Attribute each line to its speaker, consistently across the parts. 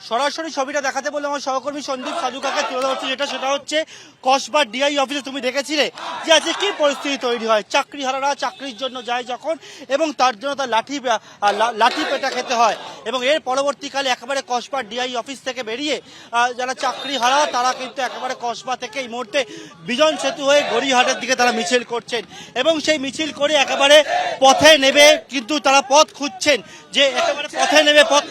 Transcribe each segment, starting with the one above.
Speaker 1: সরাসরি ছবিটা দেখাতে বলে আমার সহকর্মী সন্দীপ সাজুকাকে তুলে ধরছে, সেটা হচ্ছে কসবা ডিআই অফিসে। তুমি দেখেছিলে যে আজকে কি পরিস্থিতি তৈরি হয়, চাকরিহারারা চাকরির জন্য যায় যখন এবং তার জন্য তার লাঠি পেটা খেতে হয়। এবং এর পরবর্তীকালে একেবারে কসবা ডিআই অফিস থেকে বেরিয়ে যারা চাকরিহারা তারা কিন্তু একেবারে কসবা থেকে এই মুহূর্তে বিজন সেতু হয়ে গড়িয়াহাটের দিকে তারা মিছিল করছেন এবং সেই মিছিল করে একেবারে পথে নেবে কিন্তু তারা পথ খুঁজছেন যে একেবারে পথে নেবে পথ।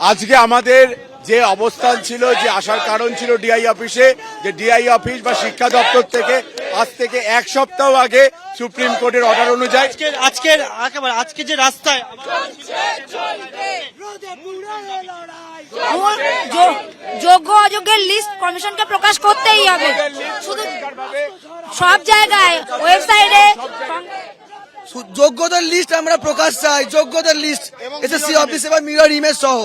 Speaker 2: আজকে আমাদের যে অবস্থান ছিল, যে আসার কারণ ছিল ডিআই অফিসে, যে ডিআই অফিস বা শিক্ষা দপ্তর থেকে আজ থেকে এক সপ্তাহ আগে সুপ্রিম কোর্টের অর্ডার অনুযায়ী
Speaker 1: আজকে যে রাস্তায়
Speaker 3: যোগ্য অযোগ্যের লিস্ট কমিশনকে প্রকাশ করতেই হবে। শুধু সব জায়গায় ওয়েবসাইটে
Speaker 4: যোগ্যতার লিস্ট আমরা প্রকাশ চাই, যোগ্যতার লিস্ট এসএসসি অফিস এবং মিরর ইমেজ সহ,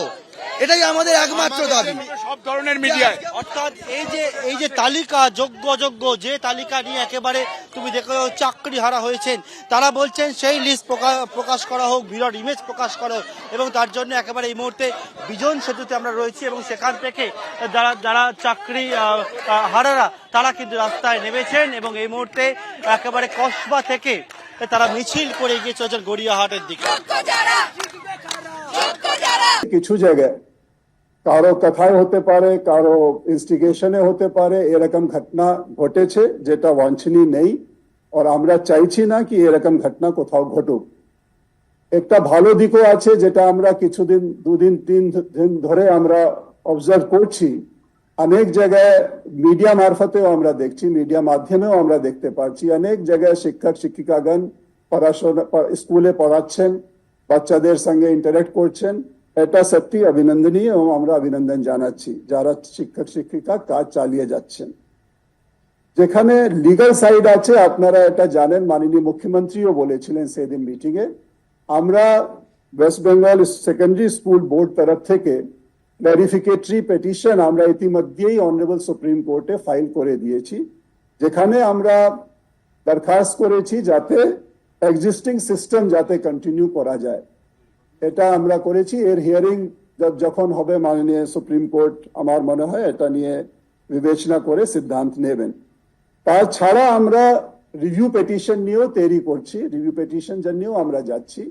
Speaker 4: এটাই আমাদের একমাত্র দাবি।
Speaker 2: সব ধরনের মিডিয়ায়
Speaker 1: অর্থাৎ এই যে তালিকা যোগ্য অযোগ্য যে তালিকা নিয়ে একেবারে তুমি দেখো চাকরি হারা হয়েছেন, তারা বলছেন সেই লিস্ট প্রকাশ করা হোক, মিরর ইমেজ প্রকাশ করা হোক। এবং তার জন্য একেবারে এই মুহূর্তে বিজন সেতুতে আমরা রয়েছি এবং সেখান থেকে যারা চাকরি হারারা তারা কিন্তু রাস্তায় নেমেছেন এবং এই মুহূর্তে একেবারে কসবা থেকে তারা মিছিল করে এগিয়ে চলেছেন গড়িয়াহাটের দিকে।
Speaker 5: কিছু জায়গায় কারো কথায় হতে পারে, কারো ইনস্টিগেশনে হতে পারে, এরকম ঘটনা ঘটেছে যেটা বাঞ্ছনীয় নেই। আর আমরা চাইছি না কি এরকম ঘটনা কোথাও ঘটুক। একটা ভালো দিকও আছে যেটা আমরা কিছুদিন 2 দিন 3 দিন ধরে আমরা অবজার্ভ করছি। অনেক জায়গায় মিডিয়া মারফতেও আমরা দেখছি, মিডিয়া মাধ্যমেও আমরা দেখতে পাচ্ছি, অনেক জায়গায় শিক্ষক শিক্ষিকাগণ পড়াশোনা স্কুলে পড়াচ্ছেন, বাচ্চাদের সঙ্গে ইন্টারেক্ট করছেন। এটা সত্যি অভিনন্দনীয় এবং আমরা অভিনন্দন জানাচ্ছি যারা শিক্ষক শিক্ষিকা কাজ চালিয়ে যাচ্ছেন। যেখানে লিগাল সাইড আছে আপনারা এটা জানেন, মাননীয় মুখ্যমন্ত্রীও বলেছিলেন সেদিন মিটিং এ, আমরা West Bengal secondary school board তরফ থেকে ক্লারিফিকেটরি পিটিশন আমরা ইতিমধ্যেই অনারেবল সুপ্রিম কোর্টে ফাইল করে দিয়েছি, যেখানে আমরা দরখাস্ত করেছি যাতে এক্সিস্টিং সিস্টেম যাতে কন্টিনিউ করা যায়। এটা আমরা করেছি। এর হিয়ারিং যখন হবে মাননীয় সুপ্রিম কোর্ট আমার মনে হয় এটা নিয়ে বিবেচনা করে সিদ্ধান্ত নেবেন। তাছাড়া আমরা রিভিউ পিটিশন নিয়েও তৈরি করছি, রিভিউ পিটিশন জন্যও আমরা যাচ্ছি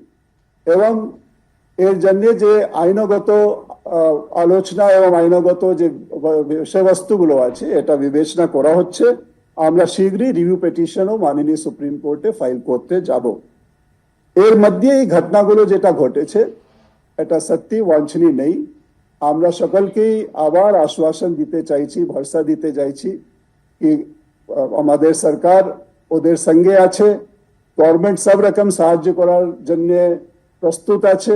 Speaker 5: এবং এর জন্য যে আইনগত আলোচনা এবং আইনগত যে বিষয়বস্তুগুলো আছে এটা বিবেচনা করা হচ্ছে। আমরা শীঘ্রই রিভিউ পিটিশনও মাননীয় সুপ্রিম কোর্টে ফাইল করতে যাব। এর মধ্যে এই ঘটনাগুলো যেটা ঘটেছে এটা সত্যি বাঞ্ছনীয় নেই। আমরা সকলকেই আবার আশ্বাসন দিতে চাইছি, ভরসা দিতে চাইছি কি আমাদের সরকার ওদের সঙ্গে আছে, গভর্নমেন্ট সব রকম সাহায্য করার জন্য প্রস্তুত আছে।